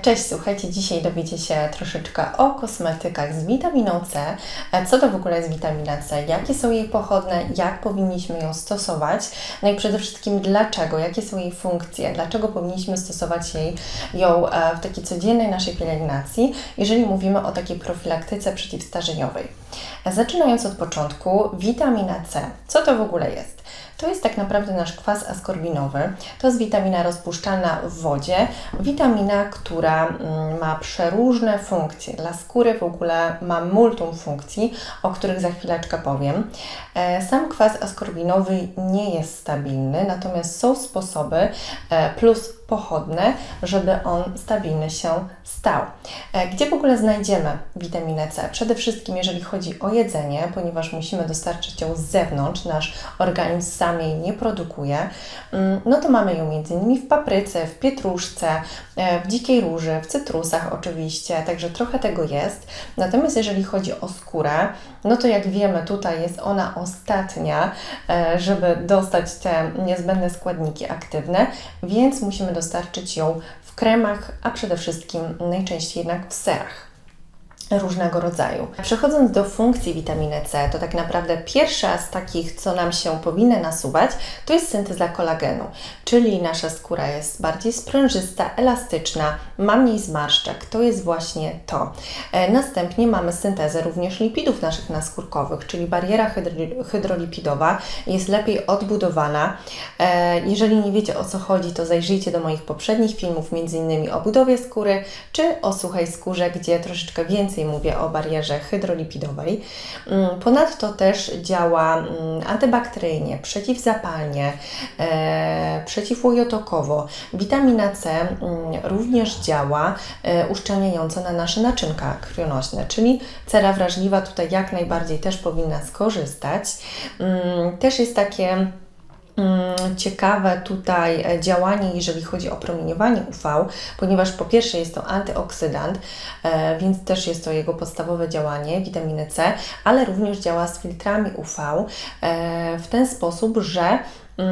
Cześć, słuchajcie, dzisiaj dowiecie się troszeczkę o kosmetykach z witaminą C. Co to w ogóle jest witamina C, jakie są jej pochodne, jak powinniśmy ją stosować, no i przede wszystkim dlaczego, jakie są jej funkcje, dlaczego powinniśmy stosować ją w takiej codziennej naszej pielęgnacji, jeżeli mówimy o takiej profilaktyce przeciwstarzeniowej. Zaczynając od początku, witamina C. Co to w ogóle jest? To jest tak naprawdę nasz kwas askorbinowy. To jest witamina rozpuszczalna w wodzie. Witamina, która ma przeróżne funkcje. Dla skóry w ogóle ma multum funkcji, o których za chwileczkę powiem. Sam kwas askorbinowy nie jest stabilny, natomiast są sposoby plus pochodne, żeby on stabilny się stał. Gdzie w ogóle znajdziemy witaminę C? Przede wszystkim jeżeli chodzi o jedzenie, ponieważ musimy dostarczyć ją z zewnątrz, nasz organizm sam jej nie produkuje, no to mamy ją m.in. w papryce, w pietruszce, w dzikiej róży, w cytrusach oczywiście, także trochę tego jest. Natomiast jeżeli chodzi o skórę, no to jak wiemy, tutaj jest ona ostatnia, żeby dostać te niezbędne składniki aktywne, więc musimy dostarczyć ją w kremach, a przede wszystkim najczęściej jednak w serach różnego rodzaju. Przechodząc do funkcji witaminy C, to tak naprawdę pierwsza z takich, co nam się powinny nasuwać, to jest synteza kolagenu, czyli nasza skóra jest bardziej sprężysta, elastyczna, ma mniej zmarszczek, to jest właśnie to. Następnie mamy syntezę również lipidów naszych naskórkowych, czyli bariera hydrolipidowa jest lepiej odbudowana. Jeżeli nie wiecie, o co chodzi, to zajrzyjcie do moich poprzednich filmów, m.in. o budowie skóry, czy o suchej skórze, gdzie troszeczkę więcej mówię o barierze hydrolipidowej. Ponadto też działa antybakteryjnie, przeciwzapalnie, przeciwujotokowo. Witamina C również działa uszczelniająco na nasze naczynka krwionośne, czyli cera wrażliwa tutaj jak najbardziej też powinna skorzystać. Też jest takie ciekawe tutaj działanie, jeżeli chodzi o promieniowanie UV, ponieważ po pierwsze jest to antyoksydant, więc też jest to jego podstawowe działanie, witaminy C, ale również działa z filtrami UV w ten sposób, że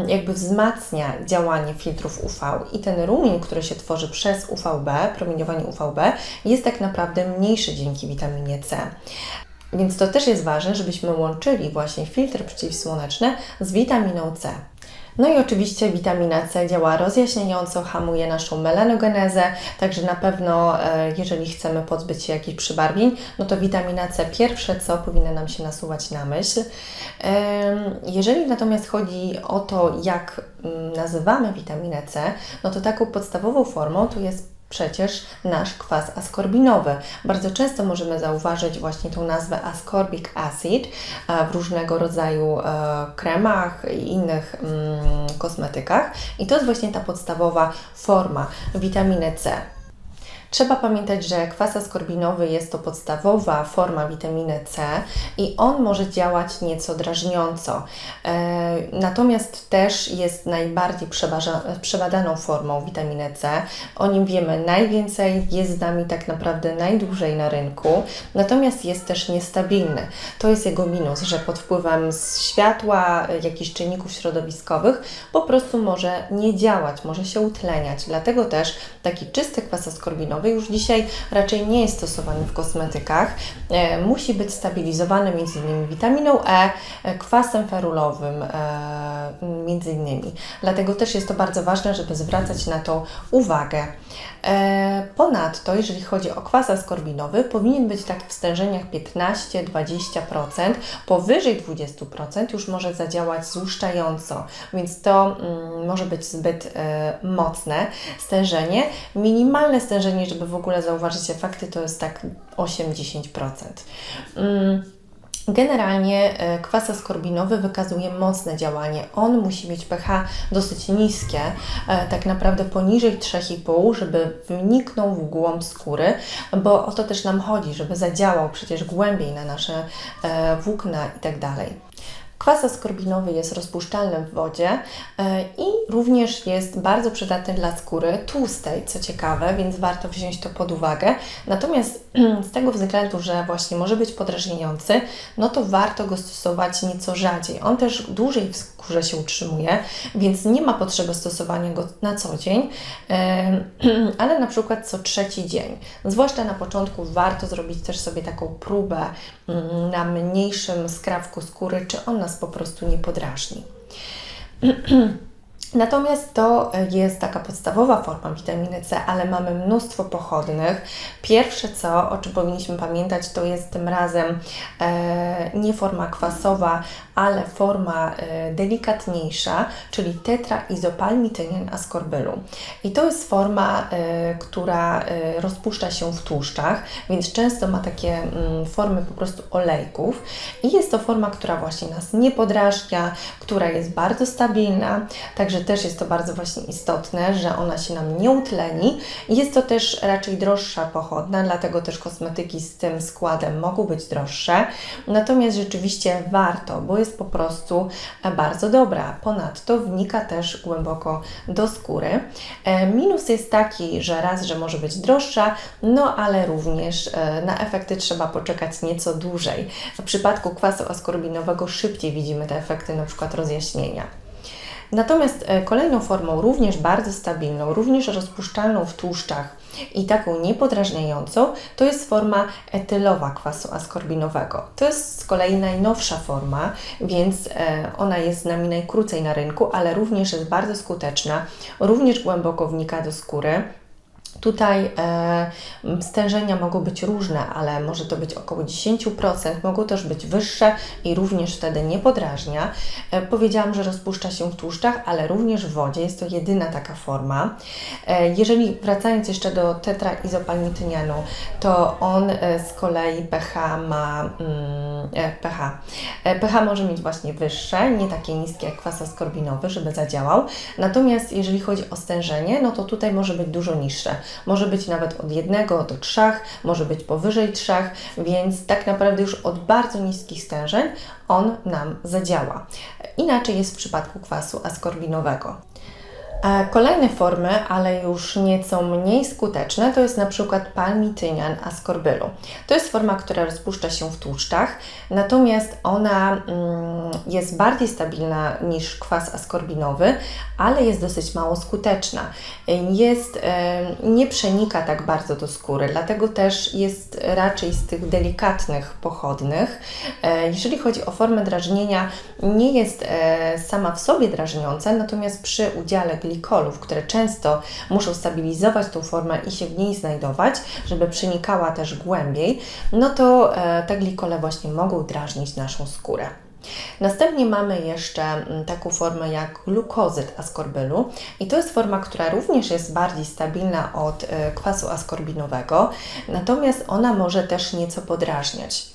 jakby wzmacnia działanie filtrów UV i ten rumień, który się tworzy przez UVB, promieniowanie UVB, jest tak naprawdę mniejszy dzięki witaminie C. Więc to też jest ważne, żebyśmy łączyli właśnie filtry przeciwsłoneczne z witaminą C. No i oczywiście witamina C działa rozjaśniająco, hamuje naszą melanogenezę, także na pewno jeżeli chcemy pozbyć się jakichś przybarwień, no to witamina C pierwsze co powinno nam się nasuwać na myśl. Jeżeli natomiast chodzi o to, jak nazywamy witaminę C, no to taką podstawową formą tu jest przecież nasz kwas askorbinowy. Bardzo często możemy zauważyć właśnie tą nazwę ascorbic acid w różnego rodzaju kremach i innych kosmetykach. I to jest właśnie ta podstawowa forma witaminy C. Trzeba pamiętać, że kwas askorbinowy jest to podstawowa forma witaminy C i on może działać nieco drażniąco. Natomiast też jest najbardziej przebadaną formą witaminy C. O nim wiemy najwięcej, jest z nami tak naprawdę najdłużej na rynku, natomiast jest też niestabilny. To jest jego minus, że pod wpływem światła, jakichś czynników środowiskowych po prostu może nie działać, może się utleniać. Dlatego też taki czysty kwas askorbinowy już dzisiaj raczej nie jest stosowany w kosmetykach. Musi być stabilizowany m.in. witaminą E, kwasem ferulowym m.in. Dlatego też jest to bardzo ważne, żeby zwracać na to uwagę. Ponadto, jeżeli chodzi o kwas askorbinowy, powinien być tak w stężeniach 15-20%, powyżej 20% już może zadziałać złuszczająco, więc to może być zbyt mocne stężenie. Minimalne stężenie, żeby w ogóle zauważyć efekty, to jest tak 8-10%. Generalnie kwas askorbinowy wykazuje mocne działanie. On musi mieć pH dosyć niskie, tak naprawdę poniżej 3,5, żeby wniknął w głąb skóry, bo o to też nam chodzi, żeby zadziałał przecież głębiej na nasze włókna i tak dalej. Kwas askorbinowy jest rozpuszczalny w wodzie i również jest bardzo przydatny dla skóry tłustej, co ciekawe, więc warto wziąć to pod uwagę. Natomiast z tego względu, że właśnie może być podrażniający, no to warto go stosować nieco rzadziej. On też dłużej w skórze się utrzymuje, więc nie ma potrzeby stosowania go na co dzień, ale na przykład co trzeci dzień. Zwłaszcza na początku warto zrobić też sobie taką próbę na mniejszym skrawku skóry, czy on nas po prostu nie podrażni. Natomiast to jest taka podstawowa forma witaminy C, ale mamy mnóstwo pochodnych. Pierwsze co, o czym powinniśmy pamiętać, to jest tym razem nie forma kwasowa, ale forma delikatniejsza, czyli tetraizopalmitynian ascorbylu. I to jest forma, która rozpuszcza się w tłuszczach, więc często ma takie formy po prostu olejków. I jest to forma, która właśnie nas nie podrażnia, która jest bardzo stabilna, także też jest to bardzo właśnie istotne, że ona się nam nie utleni. Jest to też raczej droższa pochodna, dlatego też kosmetyki z tym składem mogą być droższe. Natomiast rzeczywiście warto, bo jest po prostu bardzo dobra. Ponadto wnika też głęboko do skóry. Minus jest taki, że raz, że może być droższa, no ale również na efekty trzeba poczekać nieco dłużej. W przypadku kwasu askorbinowego szybciej widzimy te efekty, na przykład rozjaśnienia. Natomiast kolejną formą, również bardzo stabilną, również rozpuszczalną w tłuszczach i taką niepodrażniającą, to jest forma etylowa kwasu askorbinowego. To jest z kolei najnowsza forma, więc ona jest z nami najkrócej na rynku, ale również jest bardzo skuteczna, również głęboko wnika do skóry. Tutaj stężenia mogą być różne, ale może to być około 10%, mogą też być wyższe i również wtedy nie podrażnia. Powiedziałam, że rozpuszcza się w tłuszczach, ale również w wodzie. Jest to jedyna taka forma. Jeżeli wracając jeszcze do tetraizopalmitynianu, to on z kolei pH może mieć właśnie wyższe, nie takie niskie jak kwas askorbinowy, żeby zadziałał. Natomiast jeżeli chodzi o stężenie, no to tutaj może być dużo niższe. Może być nawet od 1 do 3, może być powyżej 3, więc tak naprawdę już od bardzo niskich stężeń on nam zadziała. Inaczej jest w przypadku kwasu askorbinowego. Kolejne formy, ale już nieco mniej skuteczne, to jest na przykład palmitynian ascorbylu. To jest forma, która rozpuszcza się w tłuszczach, natomiast ona jest bardziej stabilna niż kwas askorbinowy, ale jest dosyć mało skuteczna. Nie przenika tak bardzo do skóry, dlatego też jest raczej z tych delikatnych pochodnych. Jeżeli chodzi o formę drażnienia, nie jest sama w sobie drażniąca, natomiast przy udziale glikolów, które często muszą stabilizować tą formę i się w niej znajdować, żeby przenikała też głębiej, no to te glikole właśnie mogą drażnić naszą skórę. Następnie mamy jeszcze taką formę jak glukozyt ascorbylu i to jest forma, która również jest bardziej stabilna od kwasu askorbinowego, natomiast ona może też nieco podrażniać.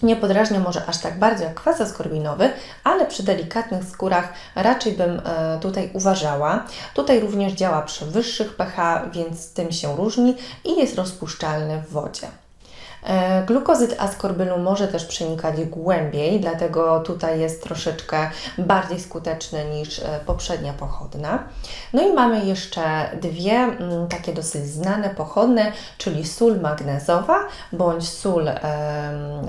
Nie podrażnia może aż tak bardzo jak kwas askorbinowy, ale przy delikatnych skórach raczej bym tutaj uważała. Tutaj również działa przy wyższych pH, więc tym się różni i jest rozpuszczalny w wodzie. Glukozyt ascorbylu może też przenikać głębiej, dlatego tutaj jest troszeczkę bardziej skuteczny niż poprzednia pochodna. No i mamy jeszcze dwie takie dosyć znane pochodne, czyli sól magnezowa bądź sól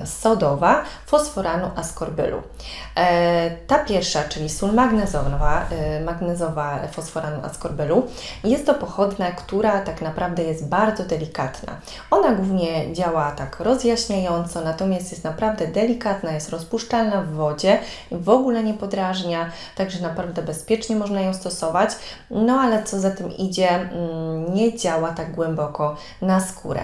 sodowa fosforanu ascorbylu. Ta pierwsza, czyli sól magnezowa fosforanu ascorbylu, jest to pochodna, która tak naprawdę jest bardzo delikatna. Ona głównie działa tak rozjaśniająco, natomiast jest naprawdę delikatna, jest rozpuszczalna w wodzie, w ogóle nie podrażnia, także naprawdę bezpiecznie można ją stosować, no ale co za tym idzie, nie działa tak głęboko na skórę.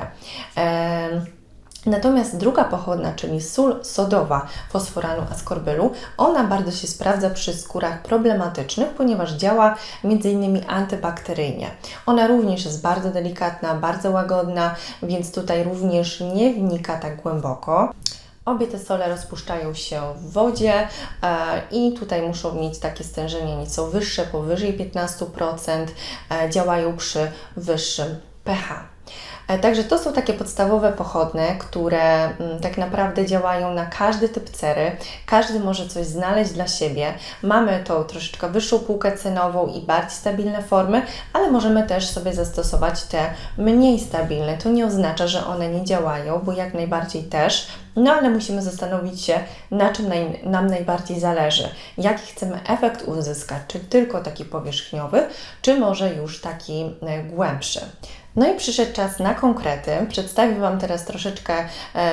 Natomiast druga pochodna, czyli sól sodowa fosforanu ascorbylu, ona bardzo się sprawdza przy skórach problematycznych, ponieważ działa m.in. antybakteryjnie. Ona również jest bardzo delikatna, bardzo łagodna, więc tutaj również nie wnika tak głęboko. Obie te sole rozpuszczają się w wodzie i tutaj muszą mieć takie stężenie nieco wyższe, powyżej 15%, działają przy wyższym pH. Także to są takie podstawowe pochodne, które tak naprawdę działają na każdy typ cery. Każdy może coś znaleźć dla siebie. Mamy tą troszeczkę wyższą półkę cenową i bardziej stabilne formy, ale możemy też sobie zastosować te mniej stabilne. To nie oznacza, że one nie działają, bo jak najbardziej też. No ale musimy zastanowić się, na czym nam najbardziej zależy. Jaki chcemy efekt uzyskać, czy tylko taki powierzchniowy, czy może już taki głębszy. No i przyszedł czas na konkrety. Przedstawię Wam teraz troszeczkę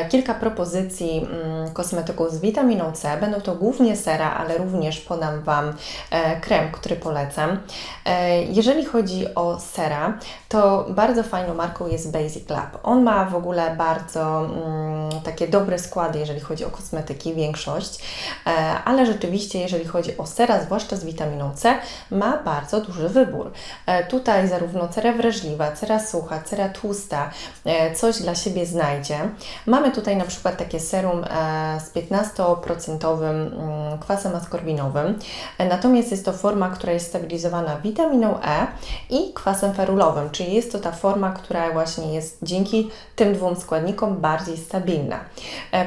kilka propozycji kosmetyków z witaminą C. Będą to głównie sera, ale również podam Wam krem, który polecam. Jeżeli chodzi o sera, to bardzo fajną marką jest Basic Lab. On ma w ogóle bardzo takie dobre składy, jeżeli chodzi o kosmetyki, większość, ale rzeczywiście, jeżeli chodzi o sera, zwłaszcza z witaminą C, ma bardzo duży wybór. Tutaj zarówno cera wrażliwa, cera sucha, cera tłusta, coś dla siebie znajdzie. Mamy tutaj na przykład takie serum z 15% kwasem askorbinowym, natomiast jest to forma, która jest stabilizowana witaminą E i kwasem ferulowym, czyli jest to ta forma, która właśnie jest dzięki tym dwóm składnikom bardziej stabilna.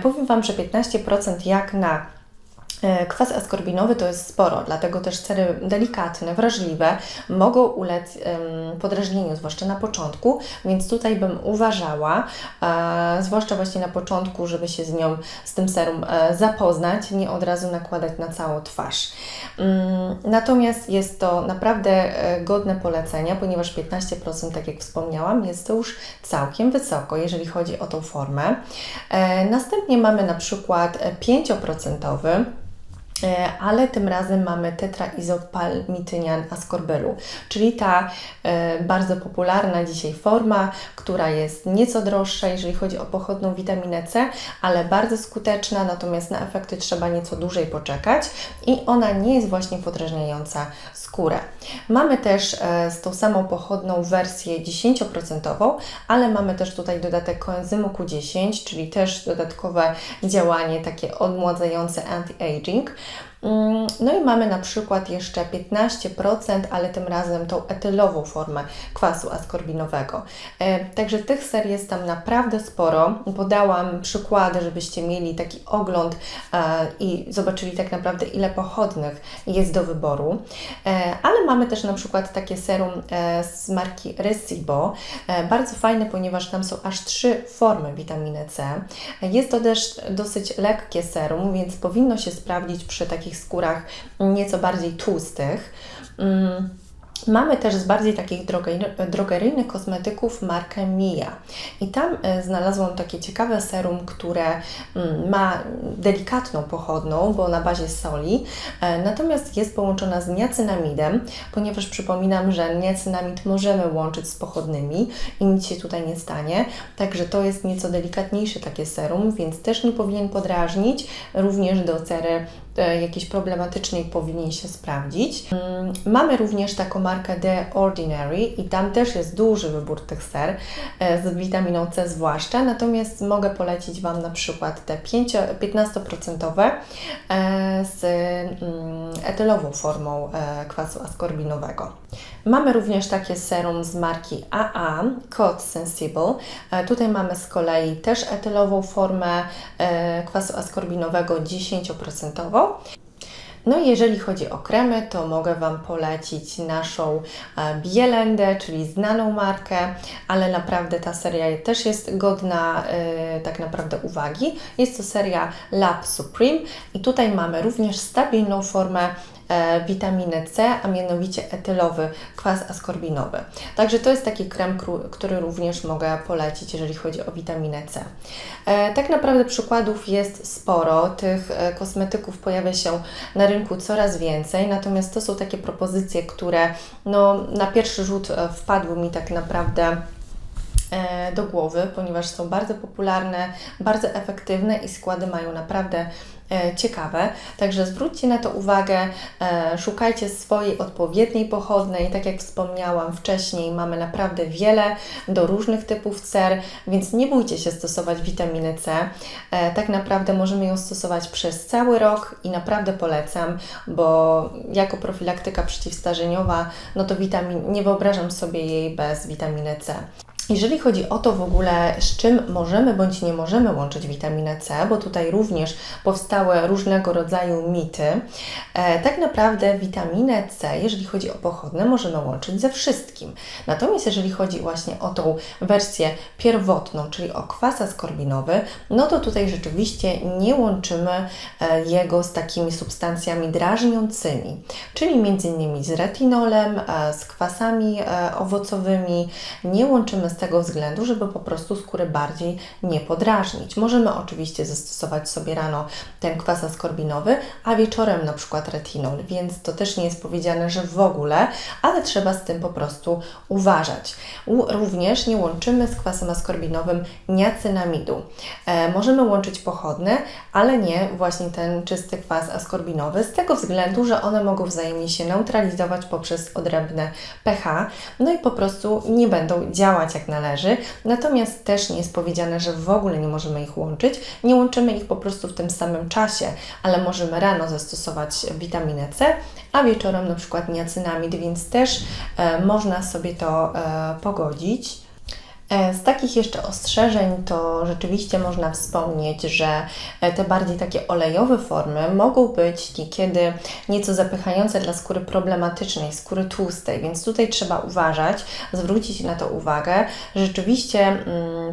Powiem Wam, że 15% jak na kwas askorbinowy to jest sporo, dlatego też cery delikatne, wrażliwe mogą ulec podrażnieniu, zwłaszcza na początku, więc tutaj bym uważała, zwłaszcza właśnie na początku, żeby się z tym serum zapoznać, nie od razu nakładać na całą twarz. Natomiast jest to naprawdę godne polecenia, ponieważ 15%, tak jak wspomniałam, jest to już całkiem wysoko, jeżeli chodzi o tą formę. Następnie mamy na przykład 5%, ale tym razem mamy tetraizopalmitynian ascorbylu, czyli ta bardzo popularna dzisiaj forma, która jest nieco droższa, jeżeli chodzi o pochodną witaminę C, ale bardzo skuteczna, natomiast na efekty trzeba nieco dłużej poczekać i ona nie jest właśnie podrażniająca skórę. Mamy też z tą samą pochodną wersję 10%, ale mamy też tutaj dodatek koenzymu Q10, czyli też dodatkowe działanie takie odmładzające anti-aging. No i mamy na przykład jeszcze 15%, ale tym razem tą etylową formę kwasu askorbinowego. Także tych ser jest tam naprawdę sporo. Podałam przykłady, żebyście mieli taki ogląd i zobaczyli tak naprawdę, ile pochodnych jest do wyboru. Ale mamy też na przykład takie serum z marki Recibo. Bardzo fajne, ponieważ tam są aż 3 formy witaminy C. Jest to też dosyć lekkie serum, więc powinno się sprawdzić przy takich skórach nieco bardziej tłustych. Mamy też z bardziej takich drogeryjnych kosmetyków markę Mia i tam znalazłam takie ciekawe serum, które ma delikatną pochodną, bo na bazie soli, natomiast jest połączona z niacinamidem, ponieważ przypominam, że niacinamid możemy łączyć z pochodnymi i nic się tutaj nie stanie, także to jest nieco delikatniejsze takie serum, więc też nie powinien podrażnić, również do cery jakiejś problematycznej powinien się sprawdzić. Mamy również taką markę The Ordinary i tam też jest duży wybór tych ser, z witaminą C zwłaszcza, natomiast mogę polecić Wam na przykład te 15% z etylową formą kwasu askorbinowego. Mamy również takie serum z marki AA, Cod Sensible. Tutaj mamy z kolei też etylową formę kwasu askorbinowego 10%. No i jeżeli chodzi o kremy, to mogę Wam polecić naszą Bielendę, czyli znaną markę, ale naprawdę ta seria też jest godna tak naprawdę uwagi. Jest to seria Lab Supreme i tutaj mamy również stabilną formę witaminy C, a mianowicie etylowy kwas askorbinowy. Także to jest taki krem, który również mogę polecić, jeżeli chodzi o witaminę C. Tak naprawdę przykładów jest sporo, tych kosmetyków pojawia się na rynku coraz więcej, natomiast to są takie propozycje, które na pierwszy rzut wpadły mi tak naprawdę do głowy, ponieważ są bardzo popularne, bardzo efektywne i składy mają naprawdę ciekawe. Także zwróćcie na to uwagę, szukajcie swojej odpowiedniej pochodnej. Tak jak wspomniałam wcześniej, mamy naprawdę wiele do różnych typów cer, więc nie bójcie się stosować witaminy C. Tak naprawdę możemy ją stosować przez cały rok i naprawdę polecam, bo jako profilaktyka przeciwstarzeniowa, to nie wyobrażam sobie jej bez witaminy C. Jeżeli chodzi o to w ogóle, z czym możemy bądź nie możemy łączyć witaminę C, bo tutaj również powstały różnego rodzaju mity, tak naprawdę witaminę C, jeżeli chodzi o pochodne, możemy łączyć ze wszystkim. Natomiast jeżeli chodzi właśnie o tą wersję pierwotną, czyli o kwas askorbinowy, no to tutaj rzeczywiście nie łączymy jego z takimi substancjami drażniącymi, czyli m.in. z retinolem, z kwasami owocowymi, nie łączymy z tego względu, żeby po prostu skóry bardziej nie podrażnić. Możemy oczywiście zastosować sobie rano ten kwas askorbinowy, a wieczorem na przykład retinol, więc to też nie jest powiedziane, że w ogóle, ale trzeba z tym po prostu uważać. Również nie łączymy z kwasem askorbinowym niacynamidu. Możemy łączyć pochodne, ale nie właśnie ten czysty kwas askorbinowy, z tego względu, że one mogą wzajemnie się neutralizować poprzez odrębne pH, no i po prostu nie będą działać jak należy. Natomiast też nie jest powiedziane, że w ogóle nie możemy ich łączyć. Nie łączymy ich po prostu w tym samym czasie, ale możemy rano zastosować witaminę C, a wieczorem na przykład niacynamid, więc też można sobie to pogodzić. Z takich jeszcze ostrzeżeń to rzeczywiście można wspomnieć, że te bardziej takie olejowe formy mogą być niekiedy nieco zapychające dla skóry problematycznej, skóry tłustej, więc tutaj trzeba uważać, zwrócić na to uwagę. Rzeczywiście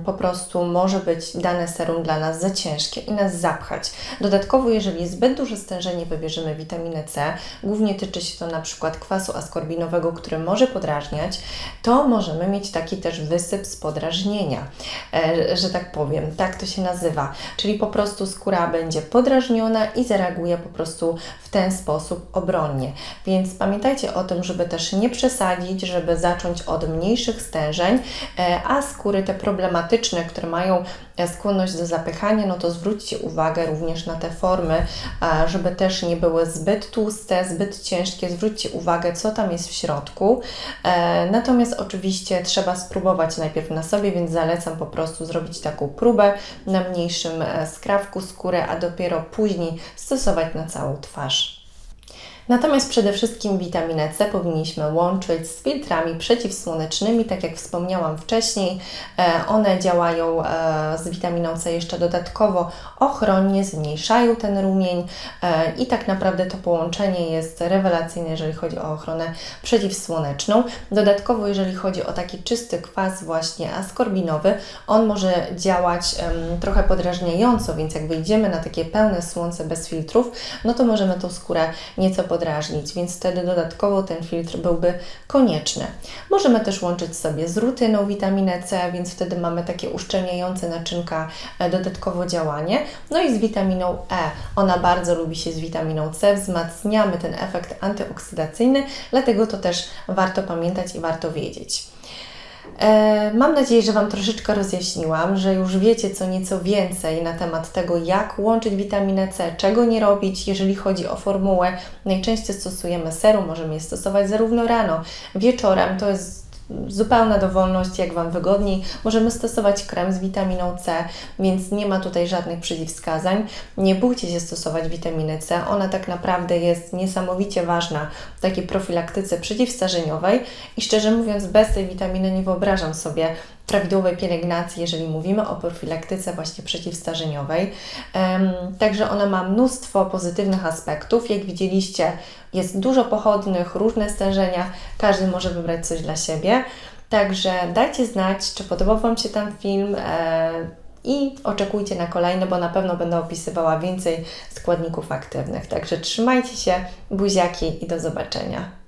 po prostu może być dane serum dla nas za ciężkie i nas zapchać. Dodatkowo, jeżeli zbyt duże stężenie wybierzemy witaminy C, głównie tyczy się to na przykład kwasu askorbinowego, który może podrażniać, to możemy mieć taki też wysyp z podrażnienia, że tak powiem, tak to się nazywa, czyli po prostu skóra będzie podrażniona i zareaguje po prostu w ten sposób obronnie. Więc pamiętajcie o tym, żeby też nie przesadzić, żeby zacząć od mniejszych stężeń, a skóry te problematyczne, które mają skłonność do zapychania, no to zwróćcie uwagę również na te formy, żeby też nie były zbyt tłuste, zbyt ciężkie. Zwróćcie uwagę, co tam jest w środku. Natomiast oczywiście trzeba spróbować najpierw na sobie, więc zalecam po prostu zrobić taką próbę na mniejszym skrawku skóry, a dopiero później stosować na całą twarz. Natomiast przede wszystkim witaminę C powinniśmy łączyć z filtrami przeciwsłonecznymi, tak jak wspomniałam wcześniej. One działają z witaminą C jeszcze dodatkowo ochronnie, zmniejszają ten rumień i tak naprawdę to połączenie jest rewelacyjne, jeżeli chodzi o ochronę przeciwsłoneczną. Dodatkowo, jeżeli chodzi o taki czysty kwas właśnie askorbinowy, on może działać trochę podrażniająco, więc jak wyjdziemy na takie pełne słońce bez filtrów, no to możemy tą skórę nieco podrażnić, więc wtedy dodatkowo ten filtr byłby konieczny. Możemy też łączyć sobie z rutyną witaminę C, więc wtedy mamy takie uszczelniające naczynka dodatkowo działanie. No i z witaminą E. Ona bardzo lubi się z witaminą C, wzmacniamy ten efekt antyoksydacyjny, dlatego to też warto pamiętać i warto wiedzieć. Mam nadzieję, że Wam troszeczkę rozjaśniłam, że już wiecie co nieco więcej na temat tego, jak łączyć witaminę C, czego nie robić, jeżeli chodzi o formułę. Najczęściej stosujemy serum, możemy je stosować zarówno rano, wieczorem, to jest zupełna dowolność, jak Wam wygodniej. Możemy stosować krem z witaminą C, więc nie ma tutaj żadnych przeciwwskazań. Nie bójcie się stosować witaminy C. Ona tak naprawdę jest niesamowicie ważna w takiej profilaktyce przeciwstarzeniowej i szczerze mówiąc, bez tej witaminy nie wyobrażam sobie prawidłowej pielęgnacji, jeżeli mówimy o profilaktyce właśnie przeciwstarzeniowej. Także ona ma mnóstwo pozytywnych aspektów. Jak widzieliście, jest dużo pochodnych, różne stężenia, każdy może wybrać coś dla siebie. Także dajcie znać, czy podobał Wam się ten film i oczekujcie na kolejne, bo na pewno będę opisywała więcej składników aktywnych. Także trzymajcie się, buziaki i do zobaczenia.